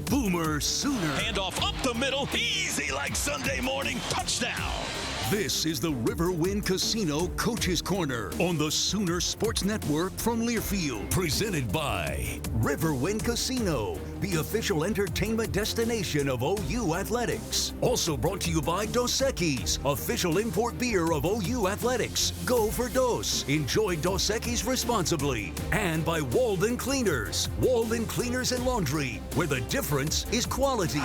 Boomer Sooner. Handoff up the middle, easy like Sunday morning, touchdown. This is the Riverwind Casino Coach's Corner on the Sooner Sports Network from Learfield. Presented by Riverwind Casino, the official entertainment destination of OU Athletics. Also brought to you by Dos Equis, official import beer of OU Athletics. Go for Dos. Enjoy Dos Equis responsibly. And by Walden Cleaners. Walden Cleaners and Laundry, where the difference is quality.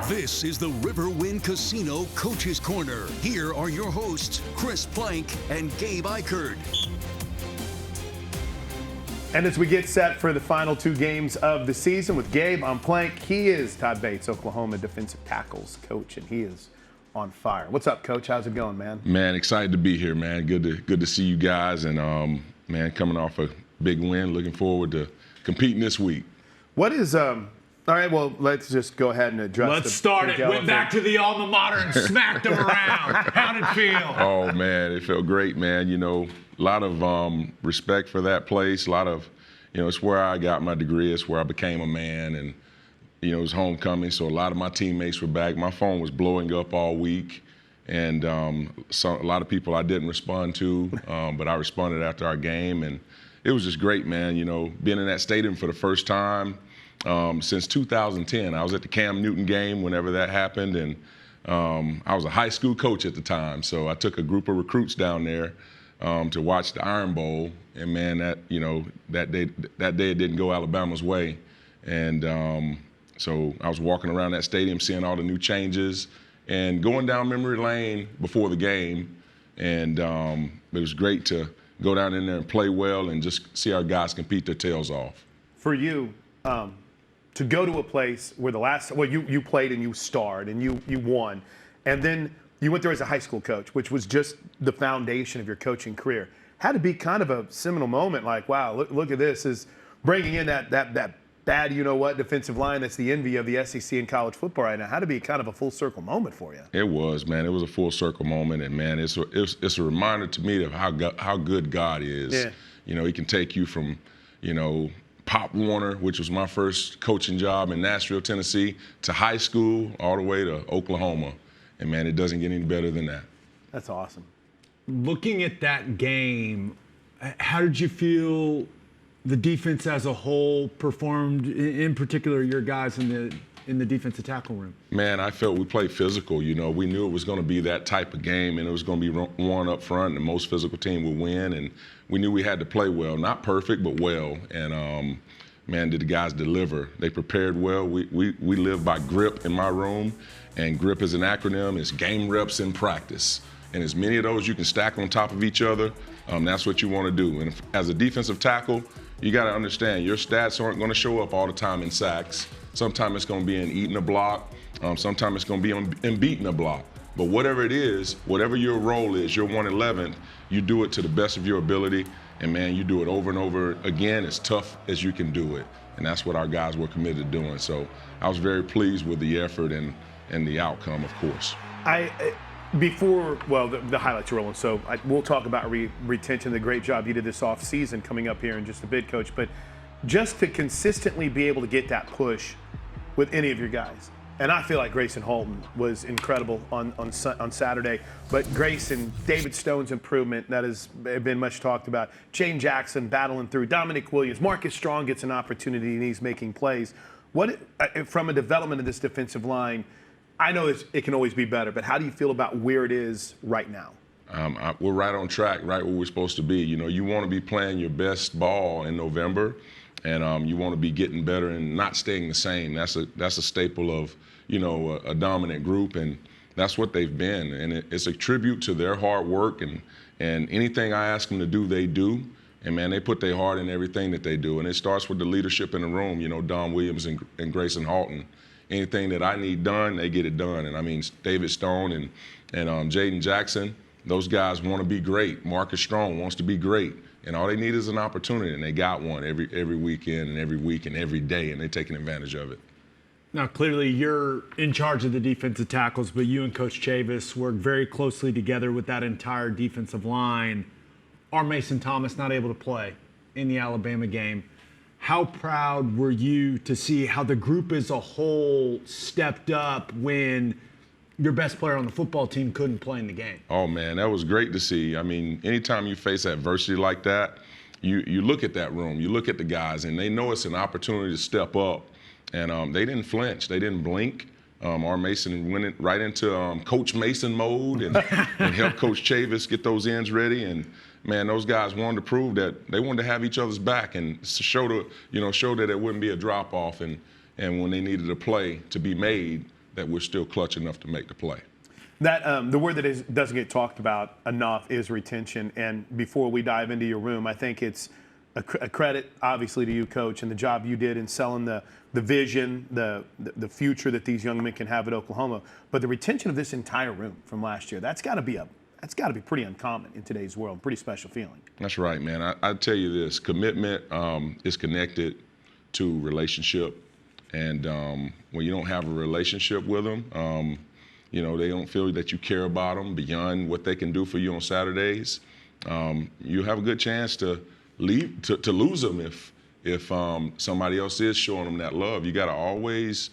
This is the Riverwind Casino Coach's Corner. Here are your hosts, Chris Plank and Gabe Ikard. And as we get set for the final two games of the season with Gabe, I'm Plank. He is Todd Bates, Oklahoma defensive tackles coach, and he is on fire. What's up, Coach? How's it going, man? Man, excited to be here, man. Good to see you guys, and man, coming off a big win. Looking forward to competing this week. What is All right, well, let's just go ahead and address Let's start it. Went back to the alma mater and smacked them around. How'd it feel? Oh, man, it felt great, man. You know, a lot of respect for that place. A lot of, you know, it's where I got my degree. It's where I became a man. And, you know, it was homecoming, so a lot of my teammates were back. My phone was blowing up all week. And a lot of people I didn't respond to, but I responded after our game. And it was just great, man. You know, being in that stadium for the first time. Since 2010. I was at the Cam Newton game whenever that happened, and I was a high school coach at the time, so I took a group of recruits down there to watch the Iron Bowl, and man, that day it didn't go Alabama's way, and so I was walking around that stadium seeing all the new changes and going down memory lane before the game, and it was great to go down in there and play well and just see our guys compete their tails off. For you, to go to a place where you played and you starred and you won, and then you went there as a high school coach, which was just the foundation of your coaching career. Had to be kind of a seminal moment, like, wow, look at this, is bringing in that bad, defensive line that's the envy of the SEC in college football right now. Had to be kind of a full circle moment for you. It was, man. It was a full circle moment, and man, it's a reminder to me of how good God is. Yeah. You know, He can take you from, Pop Warner, which was my first coaching job in Nashville, Tennessee, to high school, all the way to Oklahoma. And, man, it doesn't get any better than that. That's awesome. Looking at that game, how did you feel the defense as a whole performed, in particular your guys in the defensive tackle room? Man, I felt we played physical. We knew it was going to be that type of game, and it was going to be one up front, and the most physical team would win. And we knew we had to play well, not perfect, but well. And man, did the guys deliver? They prepared well. We live by GRIP in my room, and GRIP is an acronym. It's game reps in practice, and as many of those you can stack on top of each other, that's what you want to do. And as a defensive tackle, you got to understand your stats aren't going to show up all the time in sacks. Sometimes it's going to be in eating a block. Sometimes it's going to be in beating a block. But whatever it is, whatever your role is, your 111th, you do it to the best of your ability. And, man, you do it over and over again, as tough as you can do it. And that's what our guys were committed to doing. So I was very pleased with the effort and the outcome, of course. The highlights are rolling, so we'll talk about retention, the great job you did this offseason coming up here in just a bit, Coach. But just to consistently be able to get that push with any of your guys. And I feel like Grayson Halton was incredible on Saturday. But Grayson, David Stone's improvement, that has been much talked about. Shane Jackson battling through. Dominic Williams. Marcus Strong gets an opportunity and he's making plays. From a development of this defensive line, I know it can always be better, but how do you feel about where it is right now? We're right on track, right where we're supposed to be. You want to be playing your best ball in November, and you want to be getting better and not staying the same. That's a staple of, a dominant group, and that's what they've been. And it's a tribute to their hard work, and anything I ask them to do, they do. And, man, they put their heart in everything that they do. And it starts with the leadership in the room, Don Williams and Grayson Halton. Anything that I need done, they get it done. And, I mean, David Stone and Jaden Jackson, those guys want to be great. Marcus Strong wants to be great. And all they need is an opportunity, and they got one every weekend and every week and every day, and they're taking advantage of it. Now, clearly you're in charge of the defensive tackles, but you and Coach Chavis work very closely together with that entire defensive line. Are Mason Thomas not able to play in the Alabama game? how proud were you to see how the group as a whole stepped up when your best player on the football team couldn't play in the game? Oh, man, that was great to see. I mean, anytime you face adversity like that, you look at that room, you look at the guys, and they know it's an opportunity to step up. And they didn't flinch. They didn't blink. R. Mason went right into Coach Mason mode and helped Coach Chavis get those ends ready. And, man, those guys wanted to prove that they wanted to have each other's back and show that it wouldn't be a drop-off. And when they needed a play to be made, that we're still clutch enough to make the play. That the word that doesn't get talked about enough is retention. And before we dive into your room, I think it's a credit, obviously, to you, Coach, and the job you did in selling the vision, the future that these young men can have at Oklahoma. But the retention of this entire room from last year, that's got to be pretty uncommon in today's world. Pretty special feeling. That's right, man. I tell you this: commitment is connected to relationship, and when you don't have a relationship with them, they don't feel that you care about them beyond what they can do for you on Saturdays. You have a good chance to lose them if somebody else is showing them that love. You got to always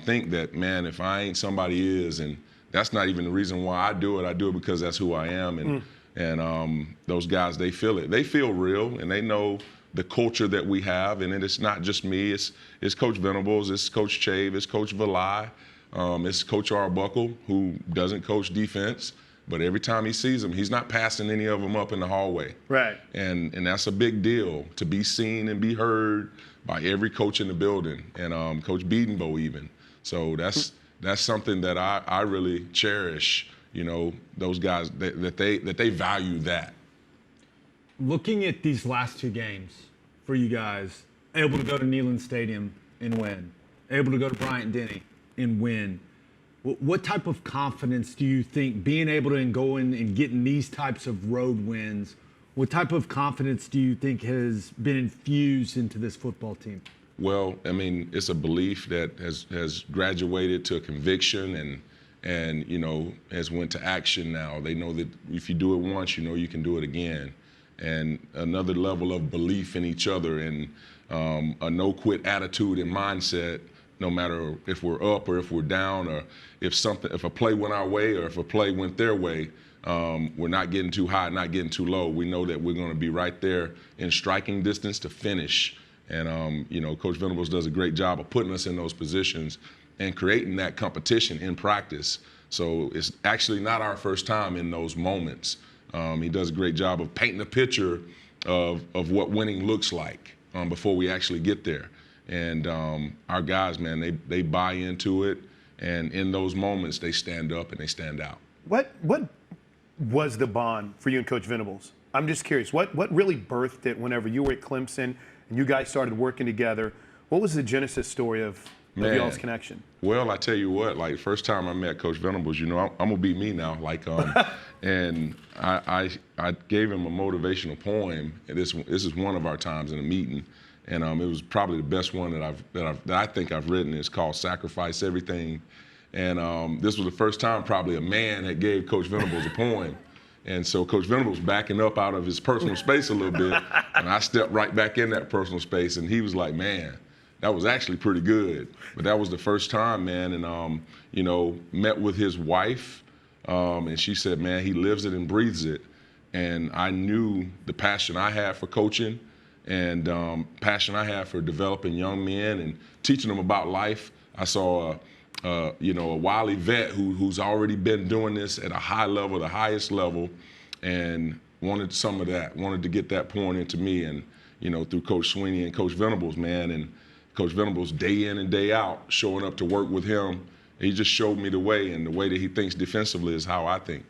think that, man, if I ain't, somebody is, and that's not even the reason why I do it. I do it because that's who I am, and those guys, they feel it. They feel real, and they know the culture that we have, and it's not just me. It's Coach Venables, it's Coach Chave, it's Coach Valai, it's Coach Arbuckle, who doesn't coach defense. But every time he sees them, he's not passing any of them up in the hallway. Right. And that's a big deal, to be seen and be heard by every coach in the building, and Coach Bedenbow even. So that's something that I really cherish. Those guys that they value that. Looking at these last two games for you guys, able to go to Neyland Stadium and win, able to go to Bryant-Denny and win. What type of confidence do you think, being able to go in and getting these types of road wins, what type of confidence do you think has been infused into this football team? Well, I mean, it's a belief that has graduated to a conviction and has went to action now. They know that if you do it once, you can do it again. And another level of belief in each other and a no-quit attitude and mindset, no matter if we're up or if we're down, or if a play went our way or if a play went their way, we're not getting too high, not getting too low. We know that we're going to be right there in striking distance to finish. And, Coach Venables does a great job of putting us in those positions and creating that competition in practice. So it's actually not our first time in those moments. He does a great job of painting a picture of what winning looks like before we actually get there. And our guys, man, they buy into it, and in those moments, they stand up and they stand out. What was the bond for you and Coach Venables? I'm just curious. What really birthed it whenever you were at Clemson and you guys started working together? What was the genesis story of y'all's connection? Well, I tell you what, like, first time I met Coach Venables, I'm gonna be me now. And I gave him a motivational poem. And this is one of our times in a meeting. And it was probably the best one that I think I've written. It's called "Sacrifice Everything," and this was the first time probably a man had gave Coach Venables a poem, and so Coach Venables backing up out of his personal space a little bit, and I stepped right back in that personal space, and he was like, "Man, that was actually pretty good." But that was the first time, man, and met with his wife, and she said, "Man, he lives it and breathes it," and I knew the passion I had for coaching. And passion I have for developing young men and teaching them about life. I saw a wily vet who's already been doing this at a high level, the highest level, and wanted some of that, wanted to get that poured into me. And through Coach Sweeney and Coach Venables, man, and Coach Venables day in and day out showing up to work with him. He just showed me the way, and the way that he thinks defensively is how I think.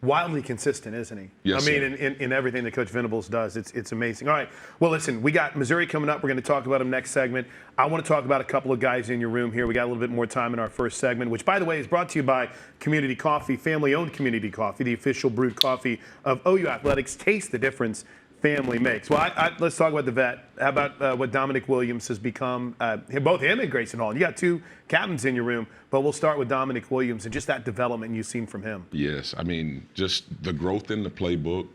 Wildly consistent, isn't he? Yes, I mean, in everything that Coach Venables does, it's amazing. All right, well, listen, we got Missouri coming up. We're going to talk about them next segment. I want to talk about a couple of guys in your room here. We got a little bit more time in our first segment, which, by the way, is brought to you by Community Coffee, family-owned Community Coffee, the official brewed coffee of OU Athletics. Taste the difference family makes. Well, let's talk about the vet. How about what Dominic Williams has become, both him and Grayson Hall. You got two captains in your room, but we'll start with Dominic Williams and just that development you've seen from him. Yes, I mean, just the growth in the playbook.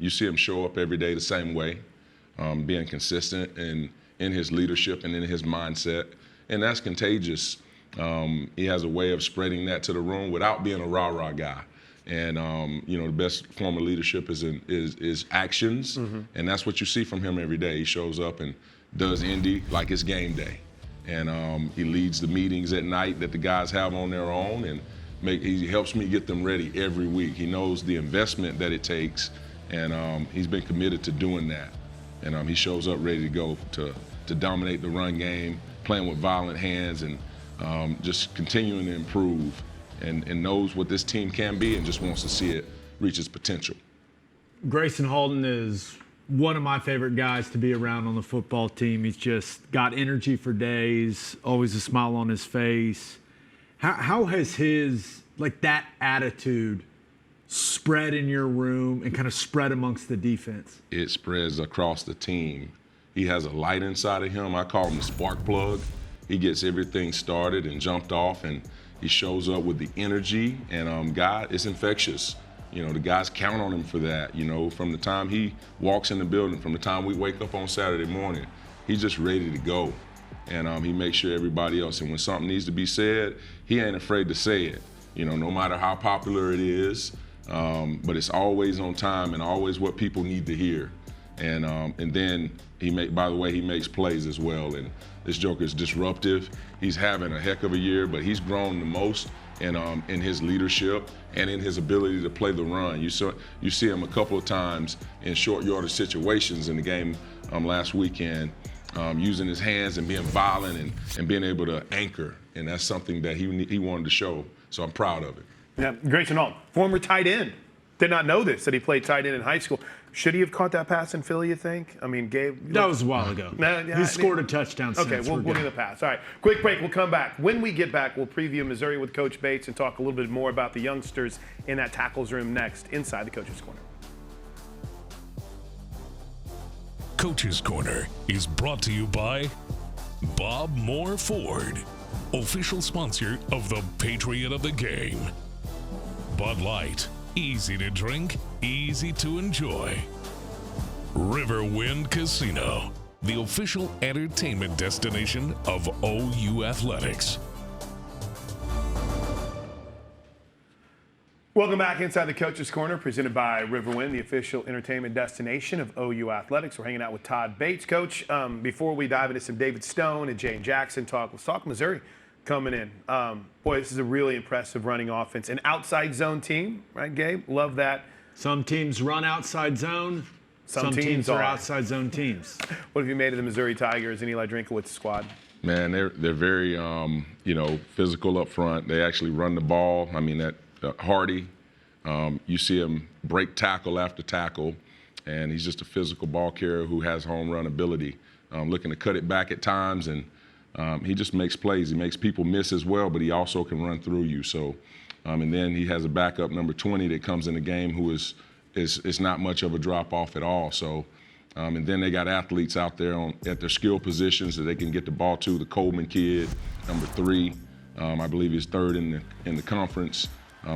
You see him show up every day the same way. being consistent in his leadership and in his mindset, and that's contagious. He has a way of spreading that to the room without being a rah-rah guy. And the best form of leadership is actions, and that's what you see from him every day. He shows up and does Indy like it's game day, and he leads the meetings at night that the guys have on their own, and he helps me get them ready every week. He knows the investment that it takes, and he's been committed to doing that. And he shows up ready to go to dominate the run game, playing with violent hands, and just continuing to improve, and knows what this team can be and just wants to see it reach its potential. Grayson Halton is one of my favorite guys to be around on the football team. He's just got energy for days, always a smile on his face. How has that attitude spread in your room and kind of spread amongst the defense? It spreads across the team. He has a light inside of him. I call him the spark plug. He gets everything started and jumped off, and he shows up with the energy, and God, it's infectious. The guys count on him for that. From the time he walks in the building, from the time we wake up on Saturday morning, he's just ready to go. And he makes sure everybody else, and when something needs to be said, he ain't afraid to say it. No matter how popular it is, but it's always on time and always what people need to hear. And then he makes plays as well. And this joker is disruptive. He's having a heck of a year, but he's grown the most in his leadership and in his ability to play the run. You see him a couple of times in short yardage situations in the game last weekend, using his hands and being violent and being able to anchor. And that's something that he wanted to show. So I'm proud of it. Yeah, Grayson Halton, former tight end. Did not know this, that he played tight end in high school. Should he have caught that pass in Philly, you think? I mean, Gabe? That was a while ago. He scored a touchdown since. Okay, we'll give the pass. All right, quick break. We'll come back. When we get back, we'll preview Missouri with Coach Bates and talk a little bit more about the youngsters in that tackles room next inside the Coach's Corner. Coach's Corner is brought to you by Bob Moore Ford, official sponsor of the Patriot of the Game. Bud Light, easy to drink, easy to enjoy. Riverwind Casino, the official entertainment destination of OU Athletics. Welcome back inside the Coach's Corner, presented by Riverwind, the official entertainment destination of OU Athletics. We're hanging out with Todd Bates. Coach, before we dive into some David Stone and Jane Jackson talk, let's talk Missouri coming in. Boy, this is a really impressive running offense. An outside zone team, right, Gabe? Love that. Some teams run outside zone. Some teams are outside zone teams. What have you made of the Missouri Tigers and Eli Drinkowitz's squad? Man, they're very physical up front. They actually run the ball. I mean, that Hardy, you see him break tackle after tackle, and he's just a physical ball carrier who has home run ability, looking to cut it back at times, and he just makes plays. He makes people miss as well, but he also can run through you. So, and then he has a backup number 20 that comes in the game who is not much of a drop off at all. So, and then they got athletes out there at their skill positions that they can get the ball to. The Coleman kid, number 3, I believe he's 3rd in the conference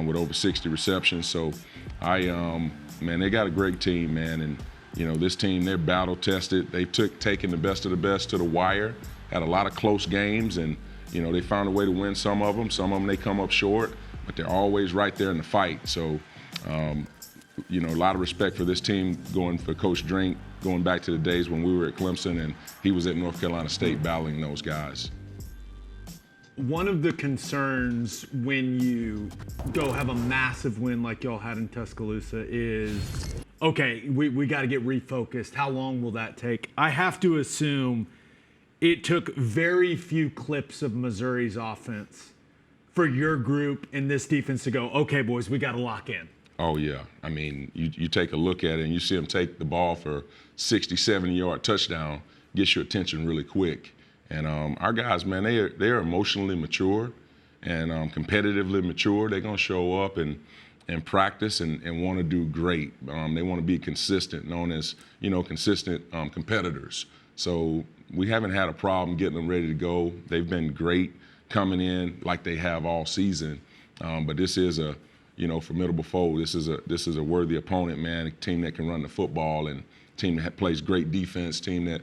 with over 60 receptions. So, they got a great team, man. And this team, they're battle tested. They've taken the best of the best to the wire. Had a lot of close games, and they found a way to win some of them. Some of them they come up short, but they're always right there in the fight. So, a lot of respect for this team going for Coach Drink, going back to the days when we were at Clemson and he was at North Carolina State battling those guys. One of the concerns when you go have a massive win like y'all had in Tuscaloosa is, okay, we got to get refocused. How long will that take? I have to assume it took very few clips of Missouri's offense for your group and this defense to go, okay, boys, we got to lock in. Oh, yeah. I mean, you take a look at it and you see them take the ball for 60, 70-yard touchdown, gets your attention really quick. And our guys, man, they're emotionally mature and competitively mature. They're going to show up and practice and want to do great. They want to be consistent, known as, consistent competitors. So we haven't had a problem getting them ready to go. They've been great coming in like they have all season. But this is a formidable foe. This is a worthy opponent, man, a team that can run the football, and team that plays great defense, team that,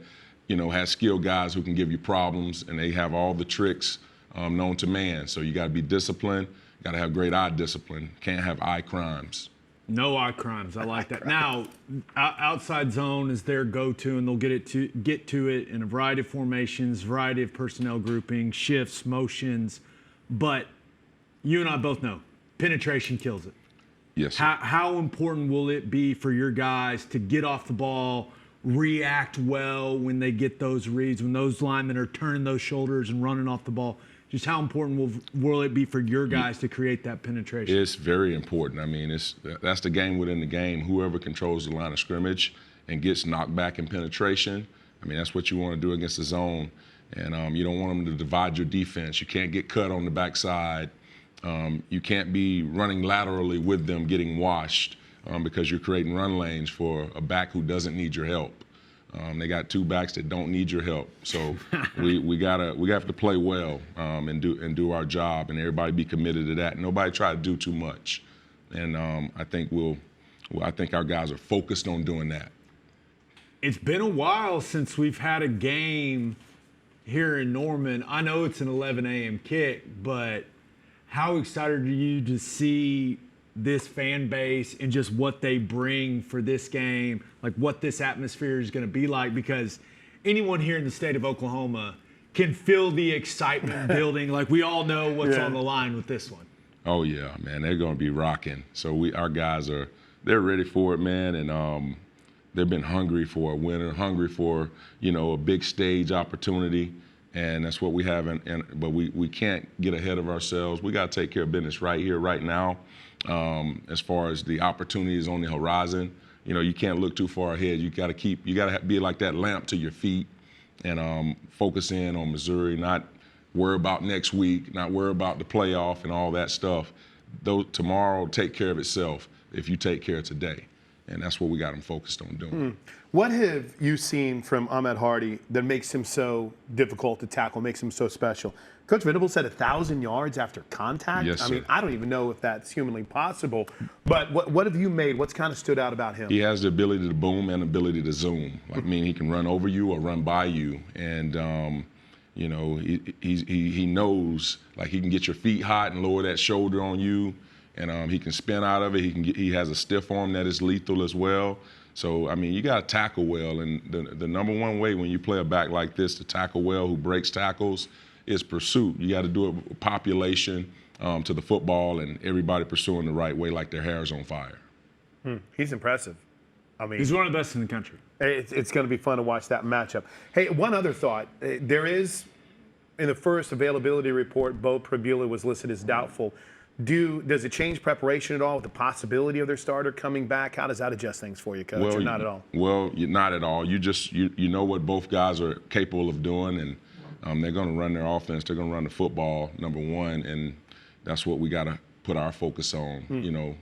has skilled guys who can give you problems, and they have all the tricks known to man. So you got to be disciplined. Got to have great eye discipline. Can't have eye crimes. No eye crimes. I like that. Now, outside zone is their go-to, and they'll get to it in a variety of formations, variety of personnel grouping, shifts, motions. But you and I both know penetration kills it. Yes. How important will it be for your guys to get off the ball, react well when they get those reads, when those linemen are turning those shoulders and running off the ball? Just how important will it be for your guys to create that penetration? It's very important. I mean, that's the game within the game. Whoever controls the line of scrimmage and gets knocked back in penetration, I mean, that's what you want to do against the zone. And you don't want them to divide your defense. You can't get cut on the backside. You can't be running laterally with them getting washed because you're creating run lanes for a back who doesn't need your help. They got two backs that don't need your help, so we have to play well and do our job, and everybody be committed to that. Nobody try to do too much, and I think our guys are focused on doing that. It's been a while since we've had a game here in Norman. I know it's an 11 a.m. kick, but how excited are you to see this fan base and just what they bring for this game, like what this atmosphere is going to be like? Because anyone here in the state of Oklahoma can feel the excitement building. Like, we all know what's on the line with this one. Oh yeah, man, they're going to be rocking. So our guys they're ready for it, man, and they've been hungry for a winner, hungry for a big stage opportunity. And that's what we have, but we can't get ahead of ourselves. We got to take care of business right here, right now. As far as the opportunities on the horizon, you can't look too far ahead. You got to be like that lamp to your feet, and focus in on Missouri. Not worry about next week, not worry about the playoff and all that stuff. Though tomorrow will take care of itself if you take care of today. And that's what we got him focused on doing. What have you seen from Ahmed Hardy that makes him so difficult to tackle, makes him so special? Coach Venables said 1,000 yards after contact. Yes, sir. I mean, I don't even know if that's humanly possible. But what have you made? What's kind of stood out about him? He has the ability to boom and ability to zoom. I mean, he can run over you or run by you. And, he knows, like, he can get your feet hot and lower that shoulder on you. And he can spin out of it. He has a stiff arm that is lethal as well. So, I mean, you got to tackle well. And the number one way when you play a back like this to tackle well, who breaks tackles, is pursuit. You got to do it with population to the football and everybody pursuing the right way like their hair's on fire. He's impressive. I mean, He's one of the best in the country. It's going to be fun to watch that matchup. Hey, one other thought. There is, in the first availability report, Bo Prabula was listed as doubtful. Does it change preparation at all with the possibility of their starter coming back? How does that adjust things for you, Coach, or not at all? Well, not at all. You know what both guys are capable of doing, and they're going to run their offense. They're going to run the football, number one, and that's what we got to put our focus on,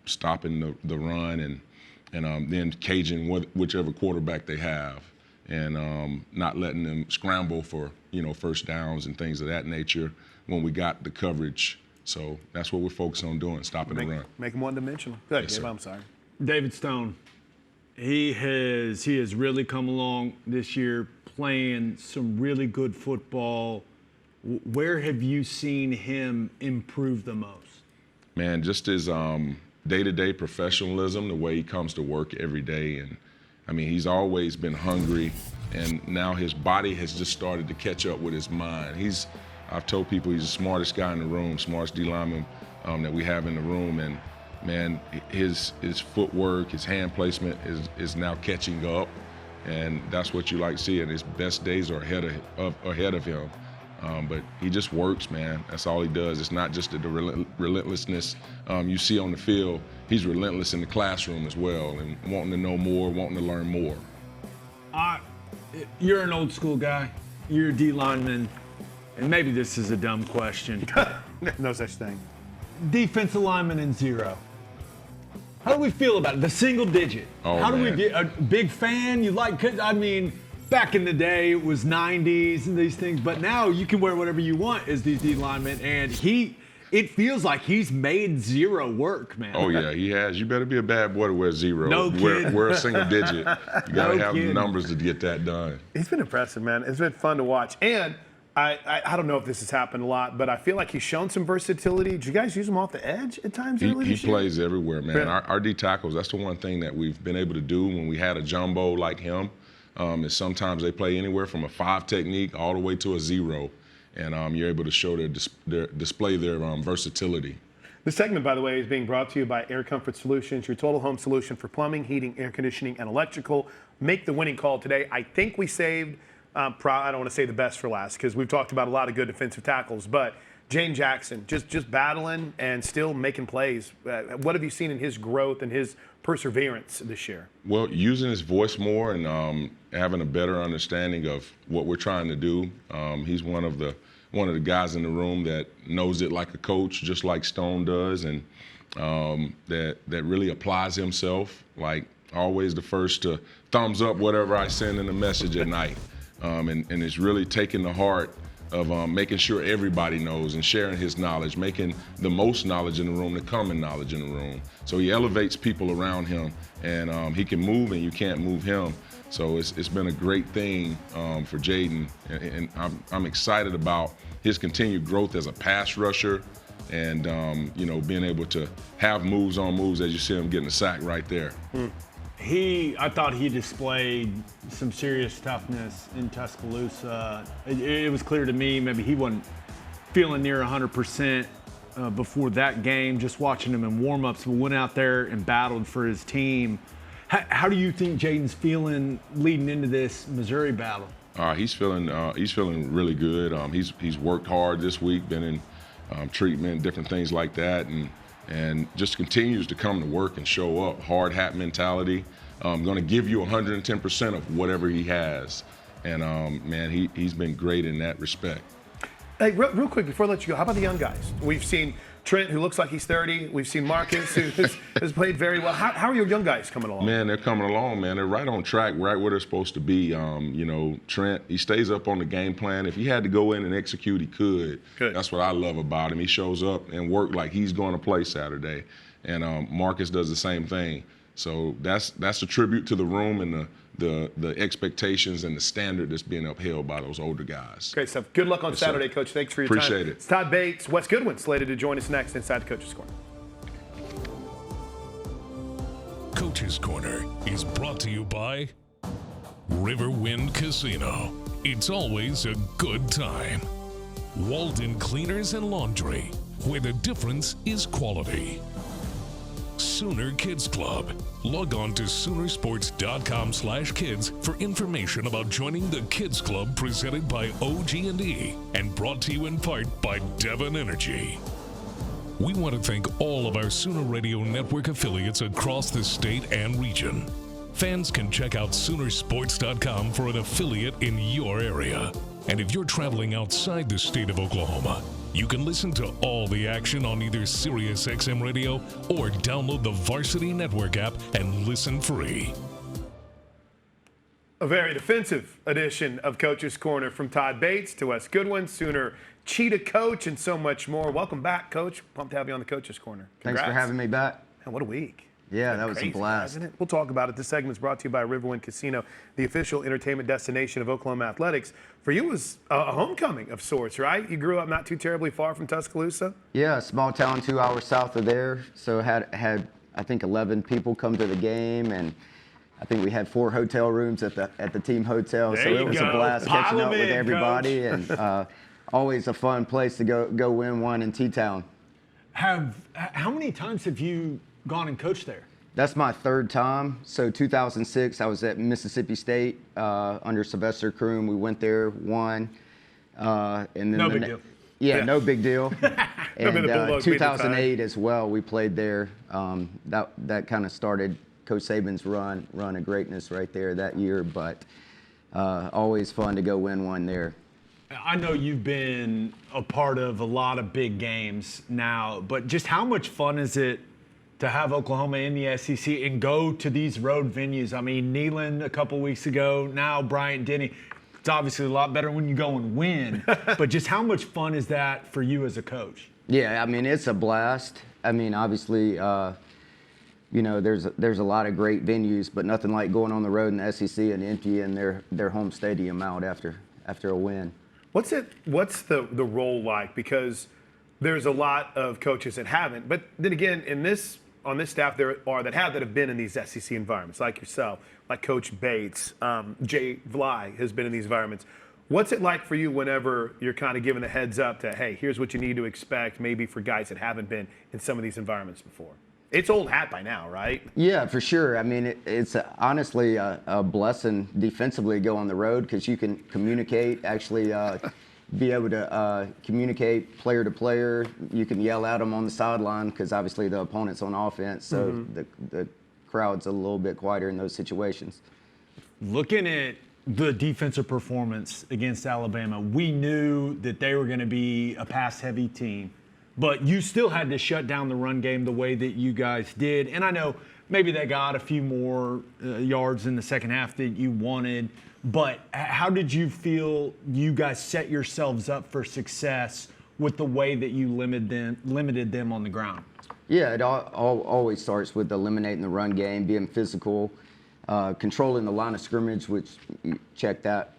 stopping the run and then caging whichever quarterback they have, and not letting them scramble for, first downs and things of that nature when we got the coverage. So that's what we're focused on doing, stopping the run. Make them one-dimensional. Good, Yes, Gabe, sir. I'm sorry. David Stone, he has really come along this year, playing some really good football. Where have you seen him improve the most? Man, just his day-to-day professionalism, the way he comes to work every day. And, I mean, he's always been hungry, and now his body has just started to catch up with his mind. I've told people he's the smartest guy in the room, smartest D lineman that we have in the room. And, man, his footwork, his hand placement is now catching up. And that's what you like to see. And his best days are ahead of him. But he just works, man. That's all he does. It's not just the relentlessness you see on the field. He's relentless in the classroom as well, and wanting to know more, wanting to learn more. You're an old school guy. You're a D lineman. And maybe this is a dumb question. No such thing. Defensive lineman in zero. How do we feel about it? The single digit. Oh, How do we man. get a big fan? You like? 'Cause, I mean, back in the day it was 90s and these things, but now you can wear whatever you want as these D linemen. And it feels like he's made zero work, man. Oh yeah, he has. You better be a bad boy to wear zero. No kidding. Wear a single digit. You gotta have kidding. the numbers to get that done. He's been impressive, man. It's been fun to watch. And I don't know if this has happened a lot, but I feel like he's shown some versatility. Did you guys use him off the edge at times? He this year? plays everywhere, man. Really? Our D tackles, that's the one thing that we've been able to do when we had a jumbo like him, is sometimes they play anywhere from a 5 technique all the way to a 0. And you're able to show display their versatility. This segment, by the way, is being brought to you by Air Comfort Solutions, your total home solution for plumbing, heating, air conditioning, and electrical. Make the winning call today. I think we saved, I don't want to say the best for last because we've talked about a lot of good defensive tackles, but Jaden Jackson just battling and still making plays. What have you seen in his growth and his perseverance this year? Well, using his voice more and having a better understanding of what we're trying to do. He's one of the guys in the room that knows it like a coach, just like Stone does, and that really applies himself. Like always, the first to thumbs up whatever I send in a message at night, and it's really taking the heart of making sure everybody knows and sharing his knowledge, making the most knowledge in the room the common knowledge in the room. So he elevates people around him, and he can move and you can't move him. So it's been a great thing for Jaden, and I'm excited about his continued growth as a pass rusher, and being able to have moves on moves as you see him getting a sack right there. I thought he displayed some serious toughness in Tuscaloosa. It was clear to me maybe he wasn't feeling near 100% before that game, just watching him in warm-ups, but went out there and battled for his team. How do you think Jaden's feeling leading into this Missouri battle? He's feeling really good. He's worked hard this week, been in treatment, different things like that, and just continues to come to work and show up. Hard hat mentality. Going to give you 110% of whatever he has. And, man, he's been great in that respect. Hey, real quick, before I let you go, how about the young guys? We've seen Trent, who looks like he's 30. We've seen Marcus, who has played very well. How are your young guys coming along? Man, they're coming along, man. They're right on track, right where they're supposed to be. Trent, he stays up on the game plan. If he had to go in and execute, he could. Good. That's what I love about him. He shows up and work like he's going to play Saturday. And Marcus does the same thing. So that's a tribute to the room and the expectations and the standard that's being upheld by those older guys. Great stuff. Good luck on Saturday, Coach. Thanks for your time. Appreciate it. It's Todd Bates, Wes Goodwin, slated to join us next inside the Coach's Corner. Coach's Corner is brought to you by Riverwind Casino. It's always a good time. Walden Cleaners and Laundry, where the difference is quality. Sooner Kids Club. Log on to Soonersports.com/kids for information about joining the Kids Club presented by OG&E and brought to you in part by Devon Energy. We want to thank all of our Sooner Radio Network affiliates across the state and region. Fans can check out Soonersports.com for an affiliate in your area. And if you're traveling outside the state of Oklahoma, you can listen to all the action on either SiriusXM Radio or download the Varsity Network app and listen free. A very defensive edition of Coach's Corner, from Todd Bates to Wes Goodwin, Sooner Cheetah coach, and so much more. Welcome back, Coach. Pumped to have you on the Coach's Corner. Congrats. Thanks for having me back. Man, what a week. Yeah, that was Crazy, a blast. Isn't it? We'll talk about it. This segment is brought to you by Riverwind Casino, the official entertainment destination of Oklahoma athletics. For you, it was a homecoming of sorts, right? You grew up not too terribly far from Tuscaloosa. Yeah, small town 2 hours south of there. So had I think 11 people come to the game, and I think we had 4 hotel rooms at the team hotel. There So you it was go. a blast Pile catching up them with in, everybody, Coach. and always a fun place to go win one in T-Town. How many times have you gone and coached there? That's my 3rd time. So 2006, I was at Mississippi State under Sylvester Croom. We went there, won. And then No big deal. Yeah, no big deal. Remember the And Bulldogs beat the 2008 as well, we played there. That kind of started Coach Saban's run of greatness right there that year. But always fun to go win one there. I know you've been a part of a lot of big games now, but just how much fun is it to have Oklahoma in the SEC and go to these road venues? I mean, Neyland a couple weeks ago, now Bryant-Denny. It's obviously a lot better when you go and win, but just how much fun is that for you as a coach? Yeah, I mean, it's a blast. I mean, obviously, you know, there's a lot of great venues, but nothing like going on the road in the SEC and emptying their home stadium out after a win. What's the role like? Because there's a lot of coaches that haven't, but then again, on this staff there are that have been in these SEC environments, like yourself, like Coach Bates, Jay Vly has been in these environments. What's it like for you whenever you're kind of given a heads up to, hey, here's what you need to expect, maybe for guys that haven't been in some of these environments before? It's old hat by now, right? Yeah, for sure. I mean, it's honestly a blessing defensively to go on the road because you can communicate, actually be able to communicate player to player. You can yell at them on the sideline because obviously the opponent's on offense, so the crowd's a little bit quieter in those situations. Looking at the defensive performance against Alabama, we knew that they were going to be a pass-heavy team, but you still had to shut down the run game the way that you guys did. And I know maybe they got a few more yards in the second half that you wanted, but how did you feel you guys set yourselves up for success with the way that you limited them on the ground? Yeah, it always starts with eliminating the run game, being physical, controlling the line of scrimmage, which you check that.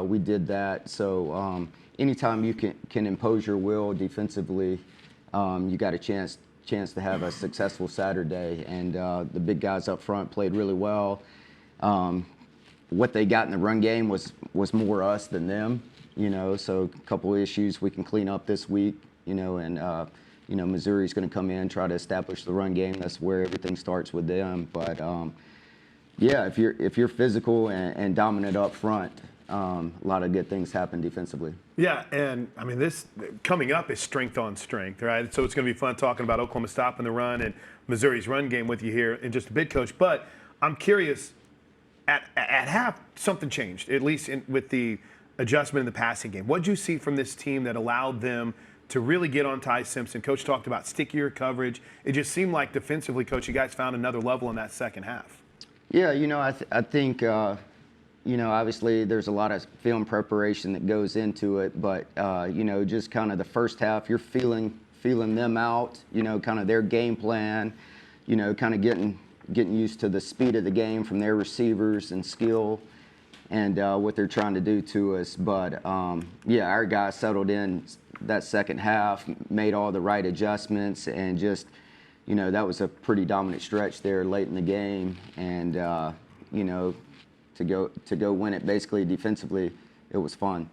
We did that. So anytime you can impose your will defensively, you got a chance to have a successful Saturday. And the big guys up front played really well. What they got in the run game was more us than them, you know. So a couple of issues we can clean up this week, you know, and you know, Missouri's going to come in, try to establish the run game. That's where everything starts with them. But yeah, if you're physical and dominant up front, a lot of good things happen defensively. Yeah, and I mean, this coming up is strength on strength, right? So it's going to be fun talking about Oklahoma stopping the run and Missouri's run game with you here in just a bit, Coach. But I'm curious, at half, something changed, at least with the adjustment in the passing game. What did you see from this team that allowed them to really get on Ty Simpson? Coach talked about stickier coverage. It just seemed like defensively, Coach, you guys found another level in that second half. Yeah, you know, I think, you know, obviously there's a lot of film preparation that goes into it, but, you know, just kind of the first half, you're feeling them out, you know, kind of their game plan, you know, kind of getting used to the speed of the game from their receivers and skill and what they're trying to do to us. But, yeah, our guys settled in that second half, made all the right adjustments, and just, you know, that was a pretty dominant stretch there late in the game. And, you know, to go win it basically defensively, it was fun.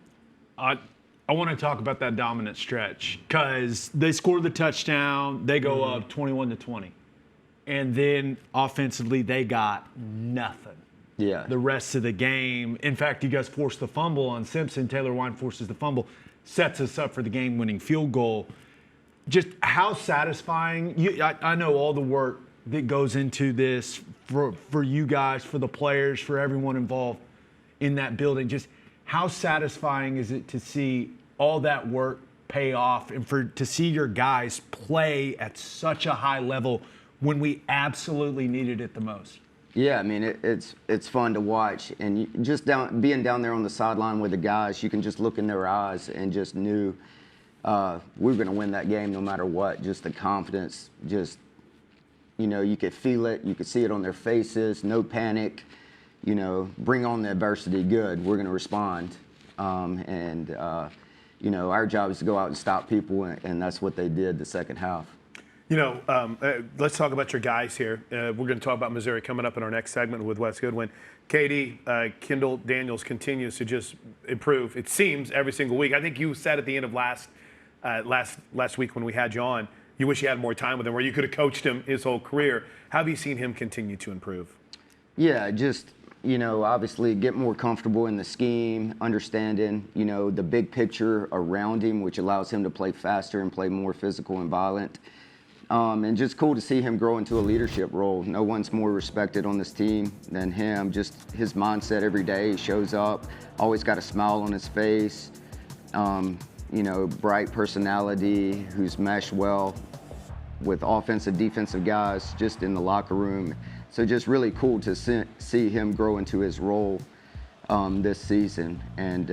I want to talk about that dominant stretch because they scored the touchdown. They go up 21-20. And then offensively, they got nothing. Yeah. The rest of the game. In fact, you guys forced the fumble on Simpson. Taylor Wine forces the fumble, sets us up for the game-winning field goal. Just how satisfying. I know all the work that goes into this for you guys, for the players, for everyone involved in that building. Just how satisfying is it to see all that work pay off and to see your guys play at such a high level when we absolutely needed it the most? Yeah, I mean, it's fun to watch. And being down there on the sideline with the guys, you can just look in their eyes and just knew we were going to win that game no matter what. Just the confidence, just, you know, you could feel it. You could see it on their faces. No panic. You know, bring on the adversity. Good. We're going to respond. You know, our job is to go out and stop people, and that's what they did the second half. You know, let's talk about your guys here. We're going to talk about Missouri coming up in our next segment with Wes Goodwin. KD, Kendall Daniels continues to just improve, it seems, every single week. I think you said at the end of last week when we had you on, you wish you had more time with him, where you could have coached him his whole career. How have you seen him continue to improve? Yeah, just, you know, obviously get more comfortable in the scheme, understanding, you know, the big picture around him, which allows him to play faster and play more physical and violent. And just cool to see him grow into a leadership role. No one's more respected on this team than him. Just his mindset every day. He shows up, always got a smile on his face. You know, bright personality, who's meshed well with offensive, defensive guys just in the locker room. So just really cool to see him grow into his role this season. And,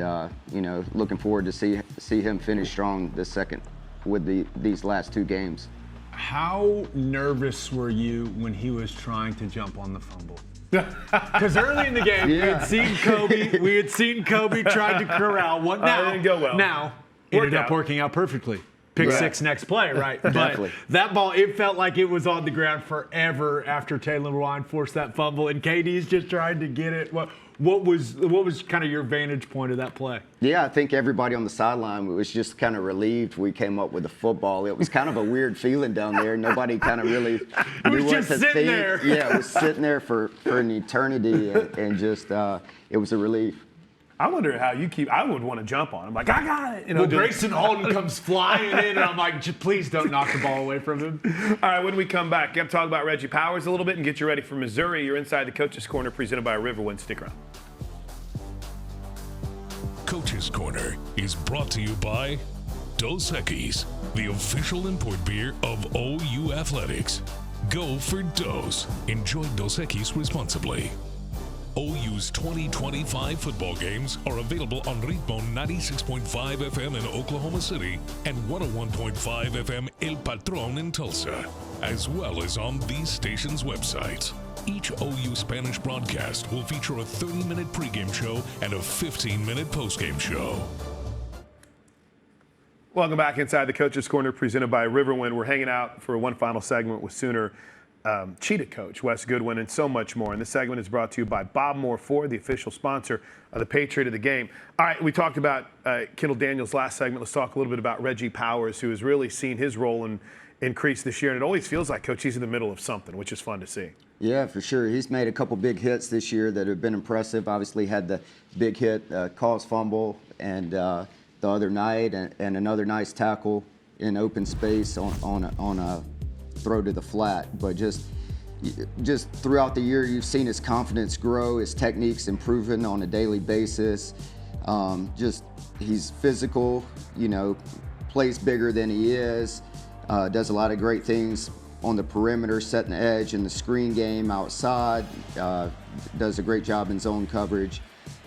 you know, looking forward to see him finish strong this second these last 2 games. How nervous were you when he was trying to jump on the fumble? Because early in the game, we had seen Kobe tried to corral one. Now, it didn't go well. Now, ended up working out perfectly. Pick 6 next play, right? Exactly. But that ball, it felt like it was on the ground forever after Taylor Lewan forced that fumble, and KD's just trying to get it. What was kind of your vantage point of that play? Yeah, I think everybody on the sideline was just kind of relieved we came up with the football. It was kind of a weird feeling down there. Nobody kind of really knew what to think. There. Yeah, it was sitting there for an eternity, and just it was a relief. I wonder how you keep. I would want to jump on him. Like, I got it. Well, Grayson Alden comes flying in, and I'm like, please don't knock the ball away from him. All right, when we come back, got to talk about Reggie Powers a little bit and get you ready for Missouri. You're inside the Coach's Corner, presented by Riverwind. Stick around. Coach's Corner is brought to you by Dos Equis, the official import beer of OU Athletics. Go for Dos. Enjoy Dos Equis responsibly. OU's 2025 football games are available on Ritmo 96.5 FM in Oklahoma City and 101.5 FM El Patron in Tulsa, as well as on these stations' websites. Each OU Spanish broadcast will feature a 30-minute pregame show and a 15-minute postgame show. Welcome back inside the Coach's Corner, presented by Riverwind. We're hanging out for one final segment with Sooner Cheetah coach Wes Goodwin and so much more. And this segment is brought to you by Bob Moore Ford, the official sponsor of the Patriot of the Game. All right, we talked about Kendall Daniels last segment. Let's talk a little bit about Reggie Powers, who has really seen his role increase this year. And it always feels like, Coach, he's in the middle of something, which is fun to see. Yeah, for sure. He's made a couple big hits this year that have been impressive. Obviously had the big hit, caused fumble, and the other night, and another nice tackle in open space on a throw to the flat. But just throughout the year, you've seen his confidence grow, his techniques improving on a daily basis. He's physical, plays bigger than he is, does a lot of great things on the perimeter, setting the edge in the screen game outside, does a great job in zone coverage,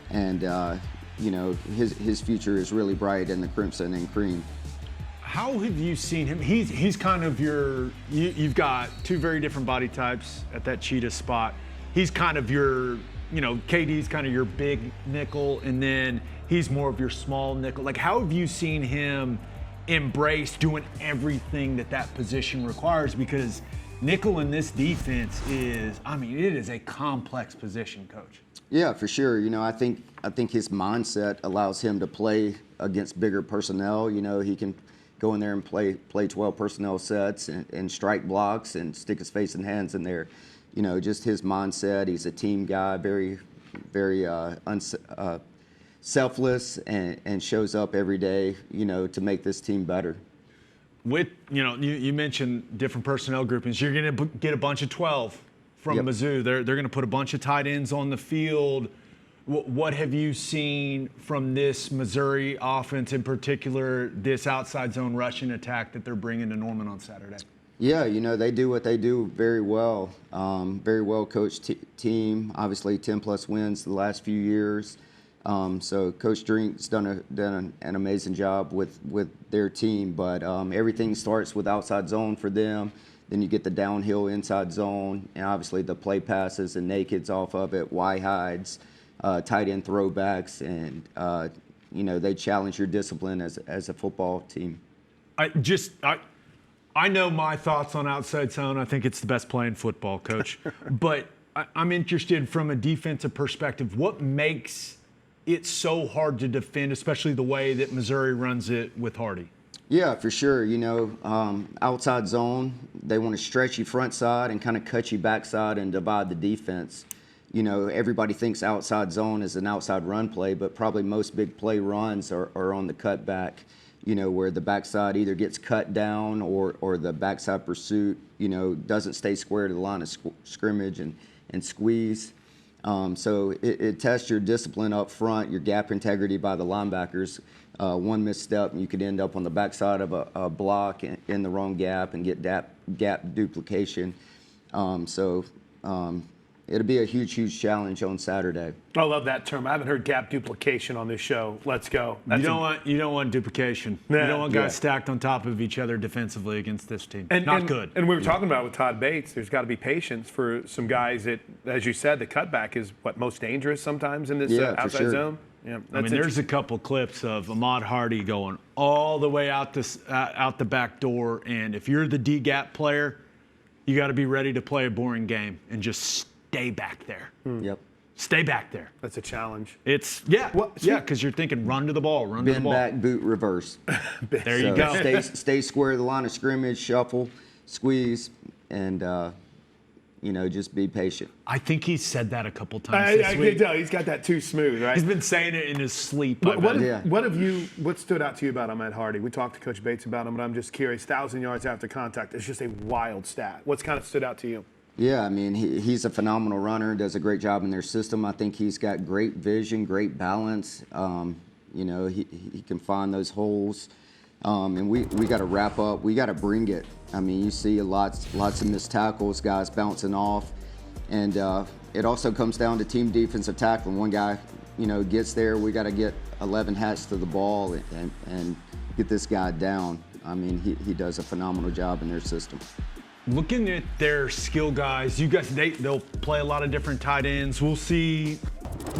and his future is really bright in the Crimson and Cream. How have you seen him? He's kind of you've got 2 very different body types at that Cheetah spot. He's kind of your, KD's kind of your big nickel, and then he's more of your small nickel. Like, how have you seen him embrace doing everything that position requires? Because nickel in this defense it is a complex position, Coach. Yeah, for sure. I think his mindset allows him to play against bigger personnel. He can go in there and play 12 personnel sets and strike blocks and stick his face and hands in there. Just his mindset. He's a team guy, very, very selfless, and shows up every day, to make this team better. With, you mentioned different personnel groupings. You're going to get a bunch of 12 from Mizzou. They're going to put a bunch of tight ends on the field. What have you seen from this Missouri offense, in particular, this outside zone rushing attack that they're bringing to Norman on Saturday? Yeah, they do what they do very well. Very well coached team. Obviously, 10+ wins the last few years. So Coach Drink's done an amazing job with their team. But everything starts with outside zone for them. Then you get the downhill inside zone, and obviously the play passes and nakeds off of it, Y hides. Tight end throwbacks, and they challenge your discipline as a football team. I know my thoughts on outside zone. I think it's the best play in football, Coach. But I'm interested from a defensive perspective. What makes it so hard to defend, especially the way that Missouri runs it with Hardy? Yeah, for sure. Outside zone, they want to stretch you front side and kind of cut you backside and divide the defense. Everybody thinks outside zone is an outside run play, but probably most big play runs are on the cutback, where the backside either gets cut down or the backside pursuit, doesn't stay square to the line of scrimmage and squeeze. So it tests your discipline up front, your gap integrity by the linebackers. One misstep, and you could end up on the backside of a block in the wrong gap and get gap duplication. it'll be a huge challenge on Saturday. I love that term. I haven't heard gap duplication on this show. Let's go. You don't want duplication. Nah. You don't want guys Yeah. stacked on top of each other defensively against this team. And good. And we were talking about with Todd Bates, there's got to be patience for some guys that, as you said, the cutback is what most dangerous sometimes in this Yeah, for outside sure. zone. Yeah, I mean, there's a couple clips of Ahmad Hardy going all the way out the back door, and if you're the D gap player, you got to be ready to play a boring game and just stay back there. Yep. Stay back there. That's a challenge. It's Well, because you're thinking run to the ball, run to the Bend ball. back, boot, reverse. There you So go. stay square to the line of scrimmage, shuffle, squeeze, and just be patient. I think he said that a couple times this I week. can tell he's got that too smooth, right? He's been saying it in his sleep. I What, bet. what stood out to you about Ahmad Hardy? We talked to Coach Bates about him, but I'm just curious. 1,000 yards after contact. It's just a wild stat. What's kind of stood out to you? Yeah, I mean, he's a phenomenal runner, does a great job in their system. I think he's got great vision, great balance. He can find those holes. And we got to wrap up. We got to bring it. I mean, you see lots of missed tackles, guys bouncing off. And it also comes down to team defensive tackling. One guy, gets there. We got to get 11 hats to the ball and get this guy down. I mean, he does a phenomenal job in their system. Looking at their skill guys, you guys, they'll play a lot of different tight ends. We'll see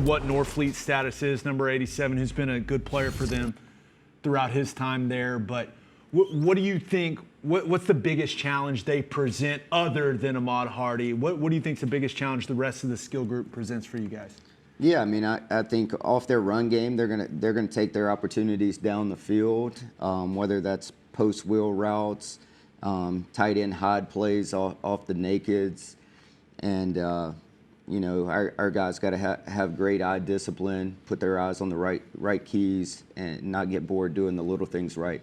what Norfleet's status is, number 87, who's been a good player for them throughout his time there. But what do you think? What's the biggest challenge they present other than Ahmad Hardy? What do you think is the biggest challenge the rest of the skill group presents for you guys? Yeah, I mean, I think off their run game, they're gonna take their opportunities down the field, whether that's post wheel routes, tight end hide plays off the nakeds, and our guys got to have great eye discipline, put their eyes on the right keys, and not get bored doing the little things right.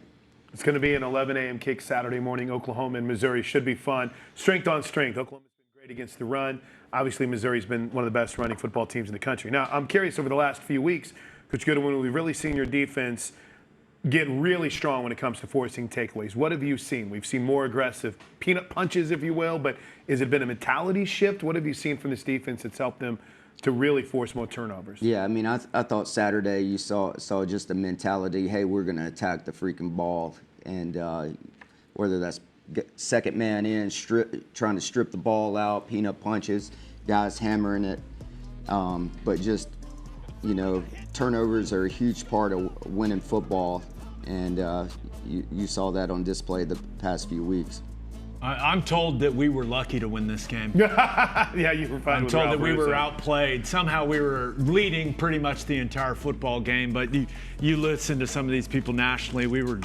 It's going to be an 11 a.m. kick Saturday morning. Oklahoma and Missouri should be fun. Strength on strength. Oklahoma's been great against the run. Obviously, Missouri's been one of the best running football teams in the country. Now, I'm curious, over the last few weeks, Coach Goodwin, we've really seen your defense get really strong when it comes to forcing takeaways. What have you seen? We've seen more aggressive peanut punches, if you will, but has it been a mentality shift? What have you seen from this defense that's helped them to really force more turnovers? Yeah, I mean, I thought Saturday you saw just a mentality, hey, we're going to attack the freaking ball. And whether that's second man in, trying to strip the ball out, peanut punches, guys hammering it. But just, turnovers are a huge part of winning football. And you saw that on display the past few weeks. I'm told that we were lucky to win this game. Yeah, you were fine. I'm with told Ralph that we were Russo. outplayed. Somehow we were leading pretty much the entire football game. But you listen to some of these people nationally, we were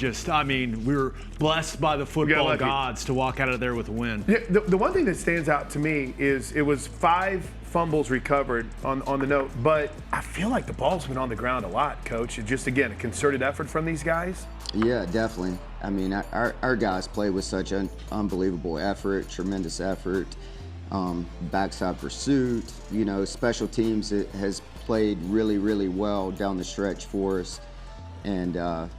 blessed by the football lucky. gods to walk out of there with a win. Yeah, the one thing that stands out to me is it was 5 fumbles recovered on the note, but I feel like the ball's been on the ground a lot, Coach. It's just, again, a concerted effort from these guys. Yeah, definitely. I mean, our guys play with such an unbelievable effort, tremendous effort, backside pursuit. Special teams has played really, really well down the stretch for us, and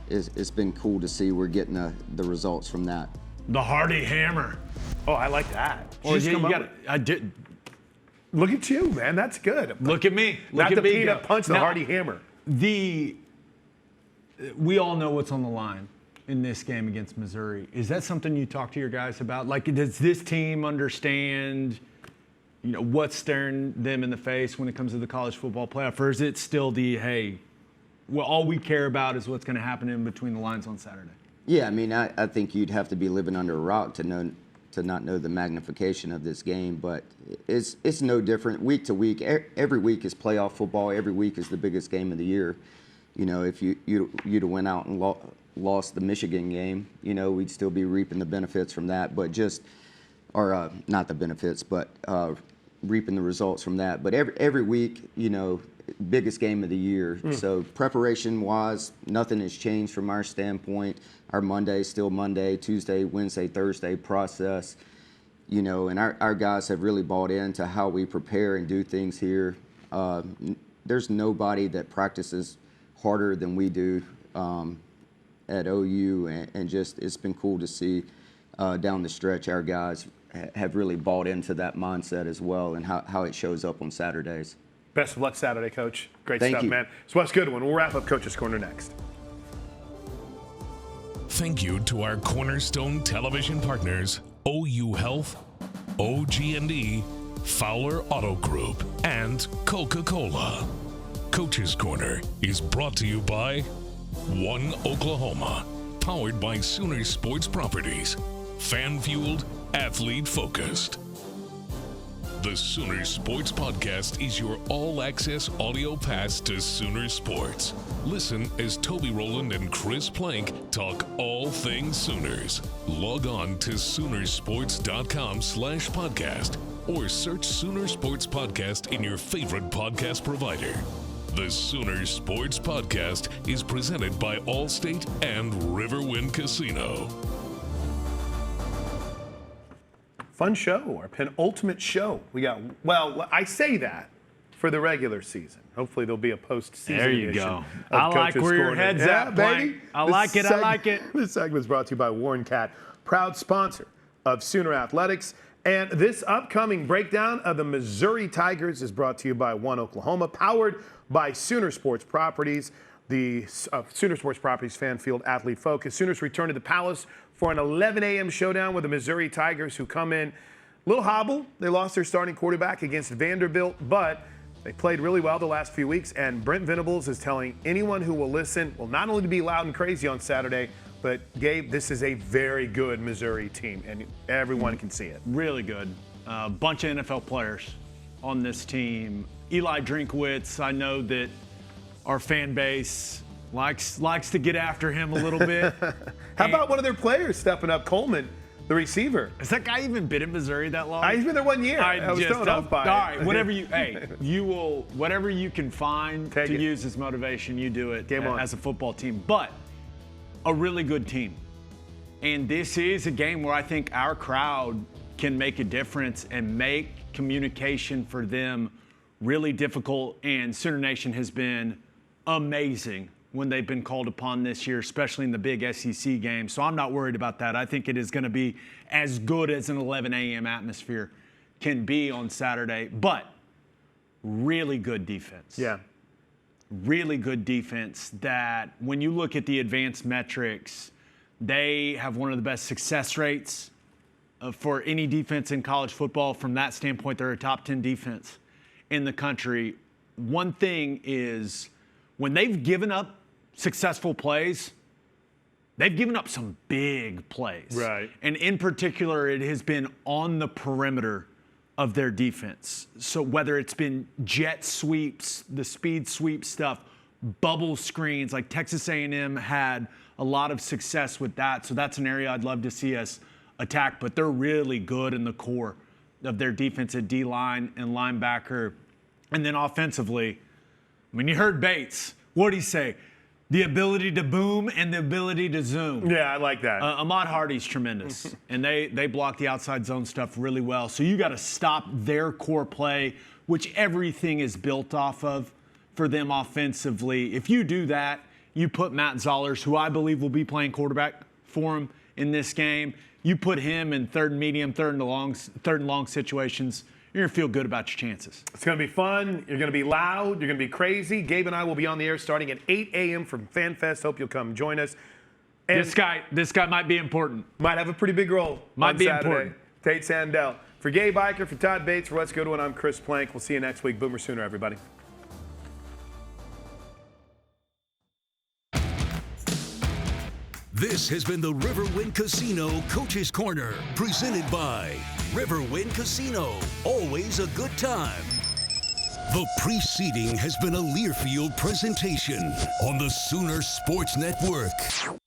it's been cool to see we're getting the results from that. The Hardy Hammer. Oh, I like that. Oh, Just yeah, come you up got with- it. I did. Look at you, man. That's good. Look at me. Look Not at the me peanut go. punch, the Now, Hardy Hammer. We all know what's on the line in this game against Missouri. Is that something you talk to your guys about? Like, does this team understand, what's staring them in the face when it comes to the college football playoff? Or is it still all we care about is what's going to happen in between the lines on Saturday? Yeah, I mean, I think you'd have to be living under a rock to not know the magnification of this game, but it's no different week to week. Every week is playoff football. Every week is the biggest game of the year. If you'd have went out and lost the Michigan game, we'd still be reaping the benefits from that, but not the benefits, but reaping the results from that. But every week, biggest game of the year. So preparation-wise, nothing has changed from our standpoint. Our Monday is still Monday, Tuesday, Wednesday, Thursday process. And our guys have really bought into how we prepare and do things here. There's nobody that practices harder than we do at OU, and just it's been cool to see down the stretch our guys have really bought into that mindset as well, and how it shows up on Saturdays. Best of luck Saturday, Coach. Great Thank stuff, you. man. So Wes Goodwin. We'll wrap up Coach's Corner next. Thank you to our Cornerstone television partners, OU Health, OG&E, Fowler Auto Group, and Coca-Cola. Coach's Corner is brought to you by One Oklahoma, powered by Sooner Sports Properties, fan-fueled, athlete-focused. The Sooner Sports Podcast is your all-access audio pass to Sooner Sports. Listen as Toby Rowland and Chris Plank talk all things Sooners. Log on to Soonersports.com/podcast or search Sooner Sports Podcast in your favorite podcast provider. The Sooner Sports Podcast is presented by Allstate and Riverwind Casino. Fun show, our penultimate show. We got, well, I say that for the regular season. Hopefully there'll be a postseason There you edition go. of I like Coach's where your Corner. head's Yeah, at, baby. Plank. I like it. I like it. This segment is brought to you by Warren Cat, proud sponsor of Sooner Athletics. And this upcoming breakdown of the Missouri Tigers is brought to you by One Oklahoma, powered by Sooner Sports Properties. The Sooner Sports Properties fan field athlete focus. Sooners return to the Palace for an 11 a.m. showdown with the Missouri Tigers, who come in a little hobble. They lost their starting quarterback against Vanderbilt, but they played really well the last few weeks. And Brent Venables is telling anyone who will listen, will not only be loud and crazy on Saturday, but Gabe, this is a very good Missouri team, and everyone can see it. Really good. A bunch of NFL players on this team. Eli Drinkwitz, I know that our fan base likes to get after him a little bit. How about one of their players stepping up, Coleman, the receiver? Has that guy even been in Missouri that long? He's been there 1 year. I was thrown off by it. All right, whatever you whatever you can find Take to it. use as motivation, you do it. Game on. As a football team. But a really good team. And this is a game where I think our crowd can make a difference and make communication for them really difficult. And Sooner Nation has been amazing when they've been called upon this year, especially in the big SEC game. So I'm not worried about that. I think it is going to be as good as an 11 a.m. atmosphere can be on Saturday, but really good defense. Yeah. Really good defense that when you look at the advanced metrics, they have one of the best success rates for any defense in college football. From that standpoint, they're a top 10 defense in the country. One thing is, when they've given up successful plays, they've given up some big plays. Right. And in particular, it has been on the perimeter of their defense. So whether it's been jet sweeps, the speed sweep stuff, bubble screens, like Texas A&M had a lot of success with that. So that's an area I'd love to see us attack. But they're really good in the core of their defensive D-line and linebacker. And then offensively, I mean, you heard Bates. What did he say? The ability to boom and the ability to zoom. Yeah, I like that. Ahmad Hardy's tremendous, and they block the outside zone stuff really well. So you got to stop their core play, which everything is built off of for them offensively. If you do that, you put Matt Zollers, who I believe will be playing quarterback for him in this game. You put him in third and medium, third and long situations. You're going to feel good about your chances. It's going to be fun. You're going to be loud. You're going to be crazy. Gabe and I will be on the air starting at 8 a.m. from FanFest. Hope you'll come join us. And This guy might be important. might have a pretty big role Might on be Saturday. important. Tate Sandell. For Gabe Eicher, for Todd Bates, for Wes Goodwin, I'm Chris Plank. We'll see you next week. Boomer Sooner, everybody. This has been the Riverwind Casino Coach's Corner, presented by Riverwind Casino. Always a good time. The preceding has been a Learfield presentation on the Sooner Sports Network.